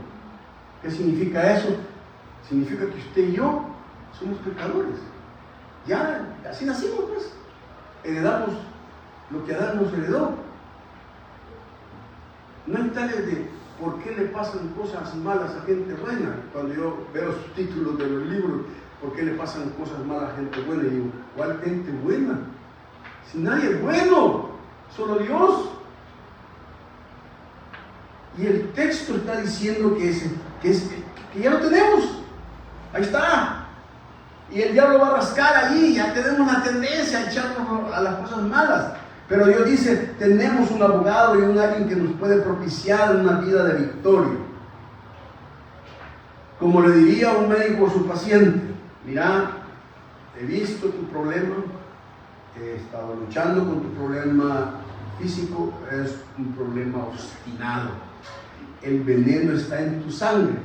¿Qué significa eso? Significa que usted y yo somos pecadores. Ya, así nacimos, pues. Heredamos lo que Adán nos heredó. No hay tales de ¿por qué le pasan cosas malas a gente buena? Cuando yo veo sus títulos de los libros, ¿por qué le pasan cosas malas a gente buena? Y digo, ¿cuál gente buena? Si nadie es bueno, solo Dios. Y el texto está diciendo que ya lo tenemos. Ahí está. Y el diablo va a rascar allí, ya tenemos la tendencia a echarnos a las cosas malas. Pero Dios dice, tenemos un abogado y un alguien que nos puede propiciar una vida de victoria. Como le diría un médico a su paciente, mira, he visto tu problema, he estado luchando con tu problema físico, es un problema obstinado. El veneno está en tu sangre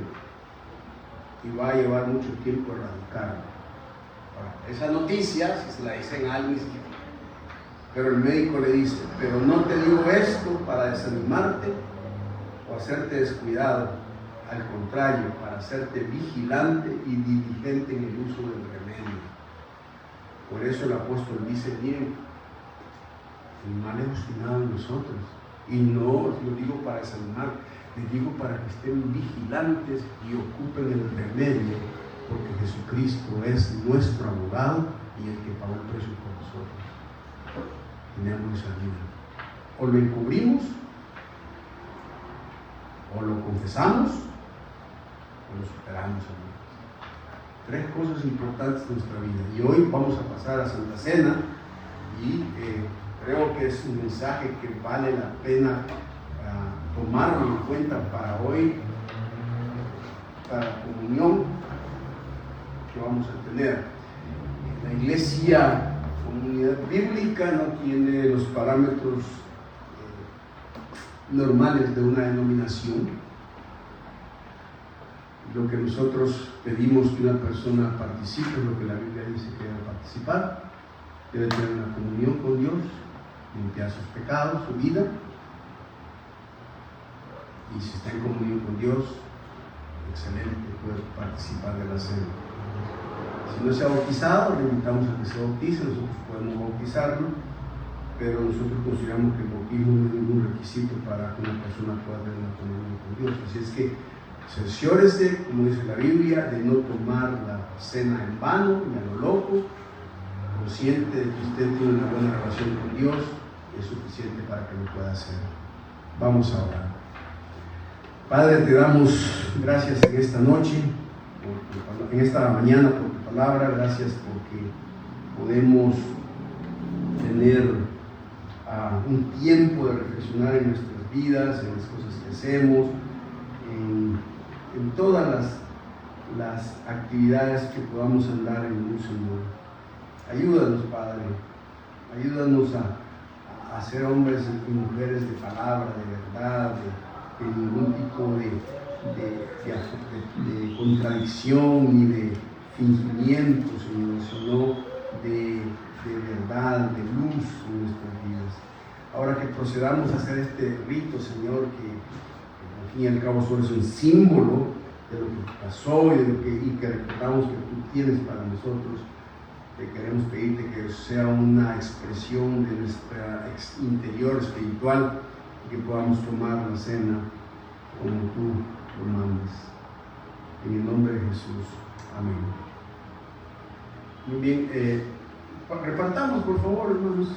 y va a llevar mucho tiempo erradicarlo. Esa noticia, si se la dicen a alguien, pero el médico le dice, pero no te digo esto para desanimarte o hacerte descuidado, al contrario, para hacerte vigilante y diligente en el uso del remedio. Por eso el apóstol dice, miren, El mal es obstinado en nosotros. Y no lo digo para desanimar, les digo para que estén vigilantes y ocupen el remedio, porque Jesucristo es nuestro abogado y el que pagó el precio por nosotros. Tenemos esa vida. O lo encubrimos, o lo confesamos, o lo superamos, amigos. Tres cosas importantes de nuestra vida. Y hoy vamos a pasar a Santa Cena y creo que es un mensaje que vale la pena tomarlo en cuenta para hoy, para la comunión que vamos a tener. La Iglesia Comunidad Bíblica no tiene los parámetros normales de una denominación. Lo que nosotros pedimos que una persona participe es lo que la Biblia dice que debe participar. Debe tener una comunión con Dios, limpiar sus pecados, su vida. Y si está en comunión con Dios, excelente, puede participar de la cena. Si no se ha bautizado, le invitamos a que se bautice, nosotros podemos bautizarlo, pero nosotros consideramos que el bautismo no es ningún requisito para que una persona pueda tener una comunión con Dios. Así es que cerciórese, como dice la Biblia, de no tomar la cena en vano ni a lo loco, consciente de que usted tiene una buena relación con Dios, es suficiente para que lo pueda hacer. Vamos a orar. Padre, te damos gracias en esta noche, en esta mañana por tu palabra. Gracias porque podemos tener un tiempo de reflexionar en nuestras vidas, en las cosas que hacemos, en todas las actividades que podamos andar en un Señor. Ayúdanos, Padre, ayúdanos a ser hombres y mujeres de palabra, de verdad, de ningún tipo de contradicción ni de fingimiento, Señor, sino de verdad, de luz en nuestras vidas. Ahora que procedamos a hacer este rito, Señor, que al fin y al cabo solo es un símbolo de lo que pasó y que recordamos que tú tienes para nosotros, te queremos pedirte que sea una expresión de nuestra interior espiritual y que podamos tomar la cena como tú lo mandes. En el nombre de Jesús. Amén. Muy bien, repartamos por favor, hermanos.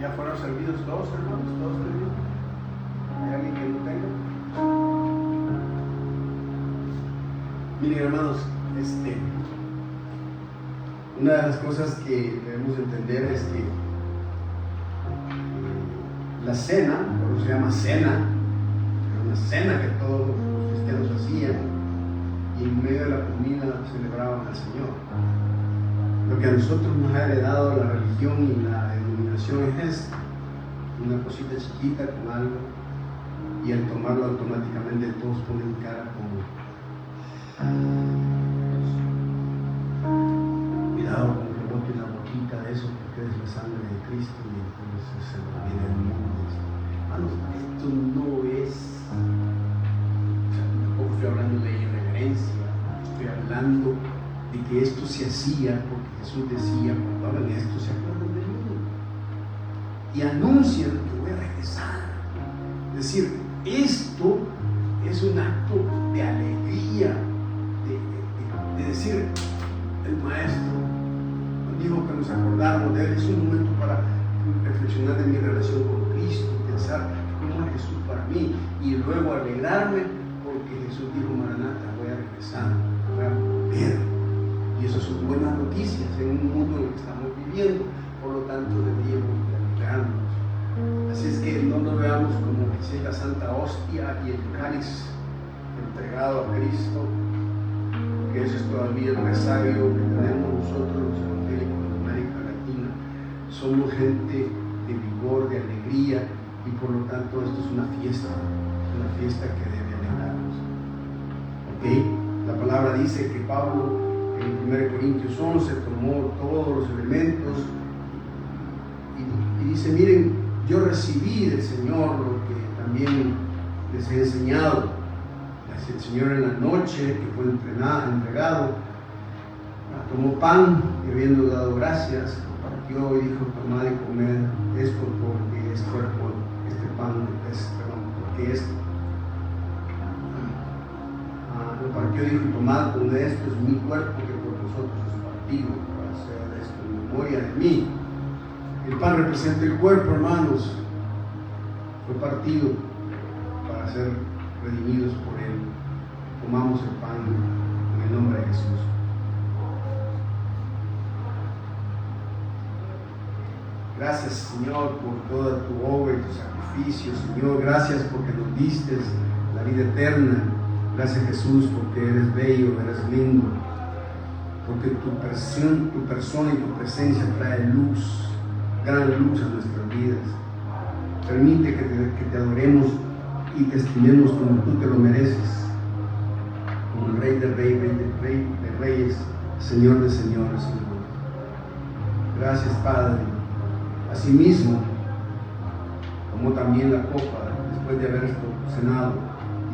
¿Ya fueron servidos todos, hermanos? ¿Todos servidos? ¿Hay alguien que no tenga? Miren, hermanos, una de las cosas que debemos entender es que la cena, por eso se llama cena, era una cena que todos los cristianos hacían, y en medio de la comida celebraban al Señor. Lo que a nosotros nos ha heredado la religión y la denominación es una cosita chiquita con algo, y al tomarlo automáticamente todos ponen cara como cuidado con que bote una boquita de eso, porque es la sangre de Cristo y entonces se lo viene el mundo. Hermanos, esto no es, tampoco estoy hablando de irreverencia, estoy hablando de que esto se hacía porque Jesús decía: cuando hablan de esto se acuerdan de mí y anuncian que voy a regresar. Es decir, esto es un acto de alegría, de decir, el Maestro nos dijo que nos acordáramos de Él. Es un momento para reflexionar de mi relación con Cristo, pensar cómo es Jesús para mí, y luego alegrarme porque Jesús dijo: Maranata, voy a regresar, voy a volver. Y eso son buenas noticias en un mundo en el que estamos viviendo. Por lo tanto, deberíamos de alegrarnos. Así es que no lo veamos como que sea la Santa Hostia y el cáliz entregado a Cristo, que eso es todavía el resabio que tenemos nosotros los evangélicos de América Latina. Somos gente de vigor, de alegría, y por lo tanto esto es una fiesta que debe alegrarnos. ¿Ok? La palabra dice que Pablo en 1 Corintios 11 tomó todos los elementos y dice: miren, yo recibí del Señor lo que también les he enseñado. El Señor en la noche que fue entregado, tomó pan y habiendo dado gracias, lo partió y dijo: tomad y comed esto, porque es cuerpo, lo partió y dijo: tomad, comed esto, es mi cuerpo que por vosotros es partido, para hacer esto en memoria de mí. El pan representa el cuerpo, hermanos, fue partido para ser redimidos por Él. Tomamos el pan en el nombre de Jesús. Gracias, Señor, por toda tu obra y tu sacrificio. Señor, gracias porque nos diste la vida eterna. Gracias, Jesús, porque eres bello, eres lindo, porque tu persona y tu presencia trae luz, gran luz a nuestras vidas. Permite que te adoremos y te estimemos como tú te lo mereces, como el Rey de Reyes, Señor de Señores, Señor. Gracias, Padre. Asimismo, tomó también la copa después de haber cenado,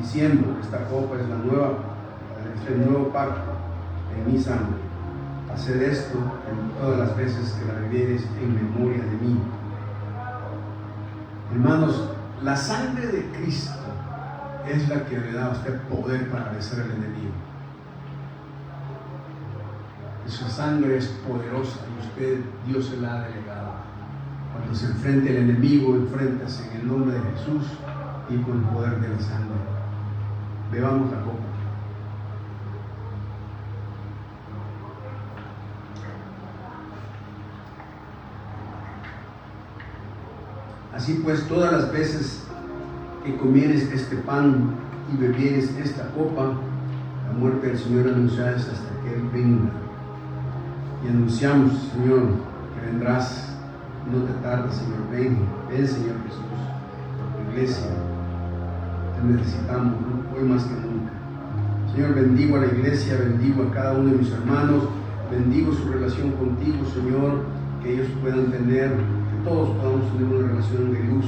diciendo: esta copa es el nuevo pacto en mi sangre. Haced esto en todas las veces que la bebiereis en memoria de mí. Hermanos, la sangre de Cristo es la que le da a usted poder para vencer al enemigo. Esa sangre es poderosa y Dios se la ha delegado. Cuando se enfrente al enemigo, enfréntase en el nombre de Jesús y con el poder de la sangre. Bebamos la copa. Así pues, todas las veces que comieres este pan y bebieres esta copa, la muerte del Señor anunciada hasta que Él venga. Y anunciamos, Señor, que vendrás. No te tardes, Señor. Ven, Señor Jesús, por tu iglesia. Te necesitamos hoy más que nunca. Señor, bendigo a la iglesia, bendigo a cada uno de mis hermanos, bendigo su relación contigo, Señor, que ellos puedan tener, que todos podamos tener una relación de luz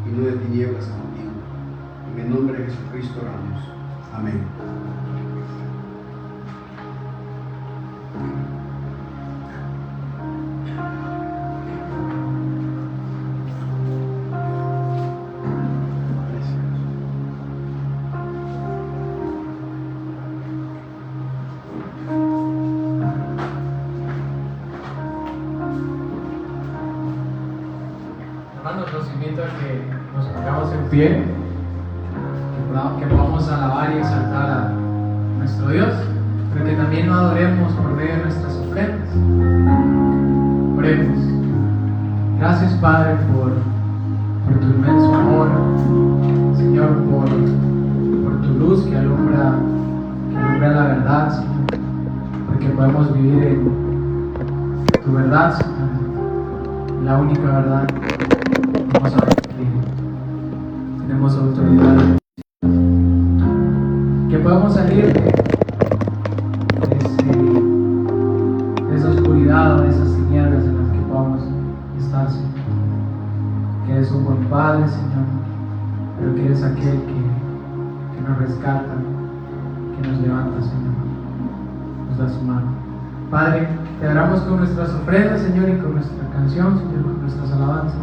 y no de tinieblas contigo. En el nombre de Jesucristo oramos. Amén. invito a que nos pongamos en pie, que podamos alabar y exaltar a nuestro Dios, pero que también lo adoremos por medio de nuestras ofrendas. Oremos. Gracias, Padre, por tu inmenso amor, Señor, por tu luz que alumbra la verdad, Señor, porque podemos vivir en tu verdad, Señor, la única verdad. Vamos a ver que tenemos autoridad, que podemos salir de esa oscuridad o de esas tinieblas en las que podamos estar, Señor. Que eres un buen Padre, Señor, pero que eres aquel que nos rescata, que nos levanta, Señor, nos da su mano. Padre, te adoramos con nuestras ofrendas, Señor, y con nuestra canción, Señor, con nuestras alabanzas.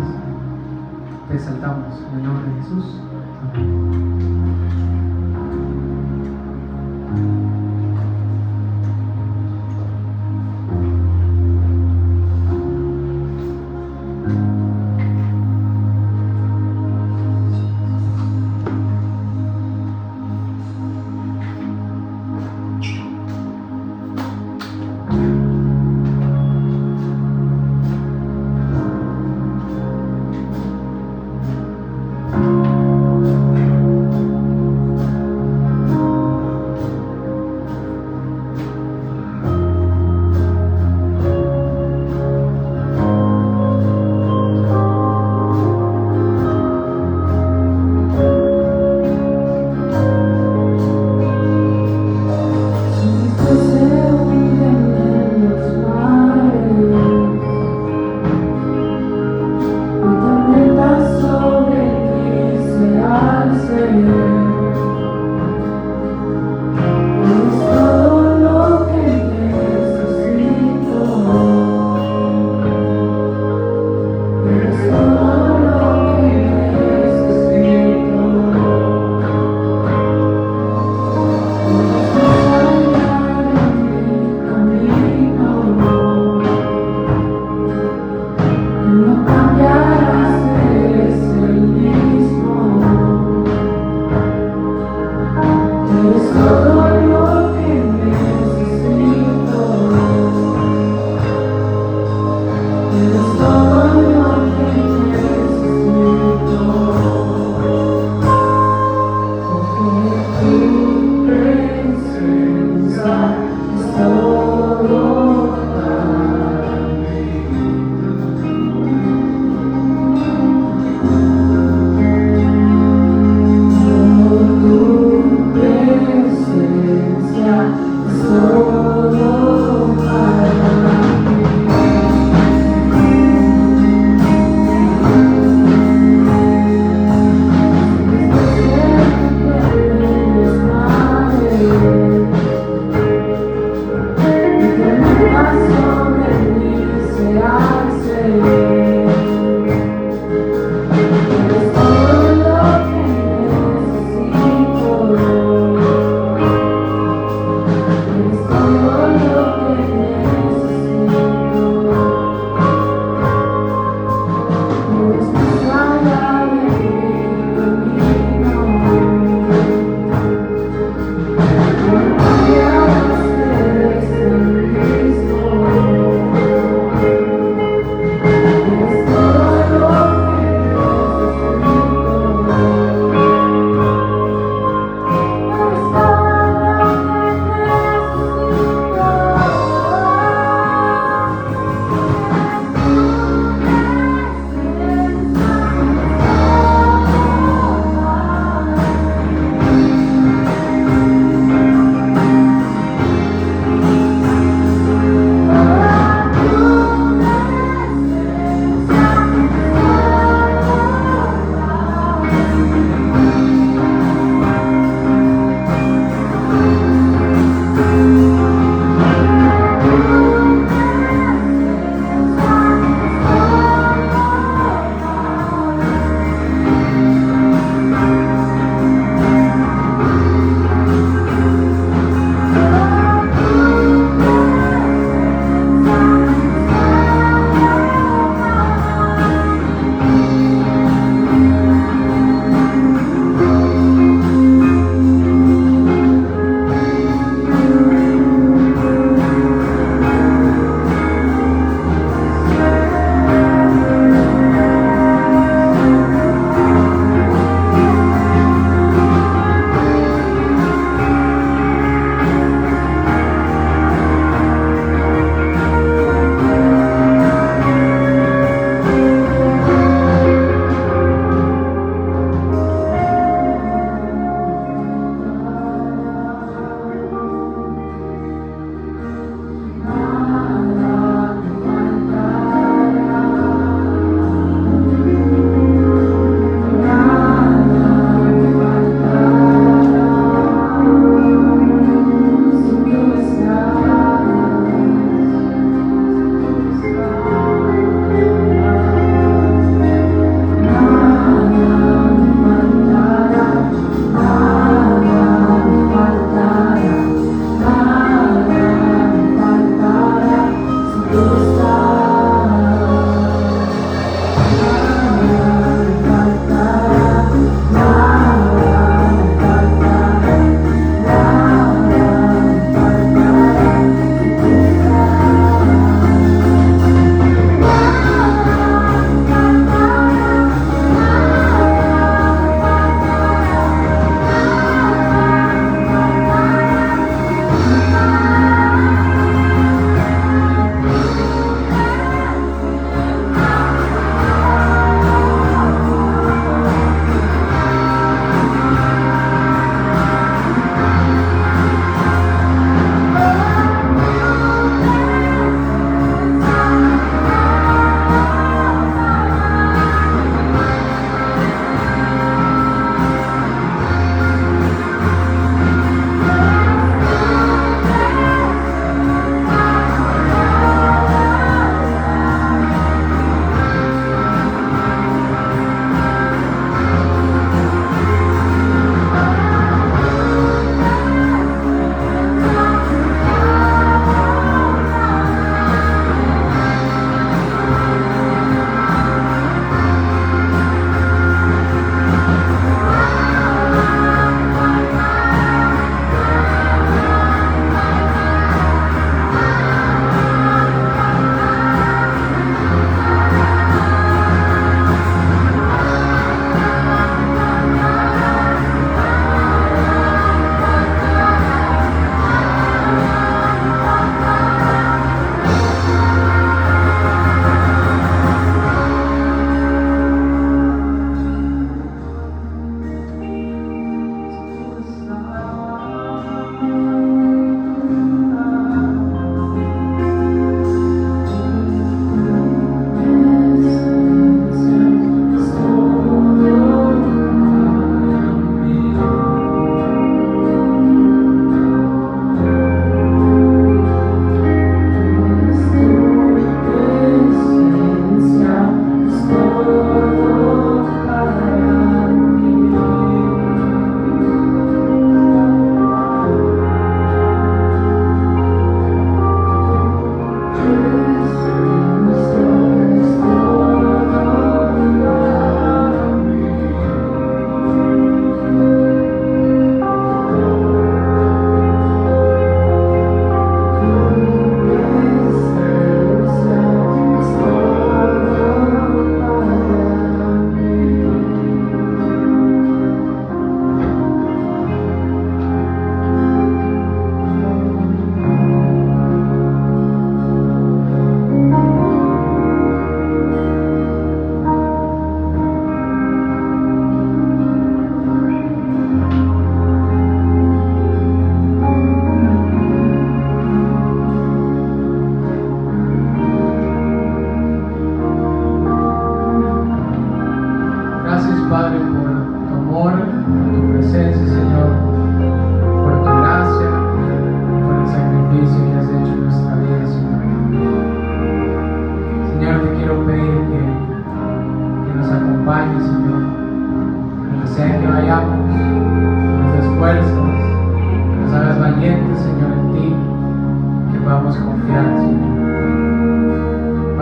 Te exaltamos en el nombre de Jesús. Amén.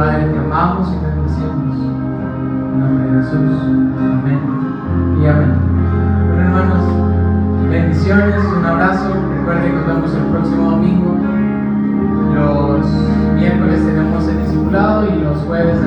Padre, te amamos y te bendecimos. En nombre de Jesús. Amén y amén. Bueno, hermanos, bendiciones, un abrazo. Recuerden que nos vemos el próximo domingo. Los miércoles tenemos el discipulado y los jueves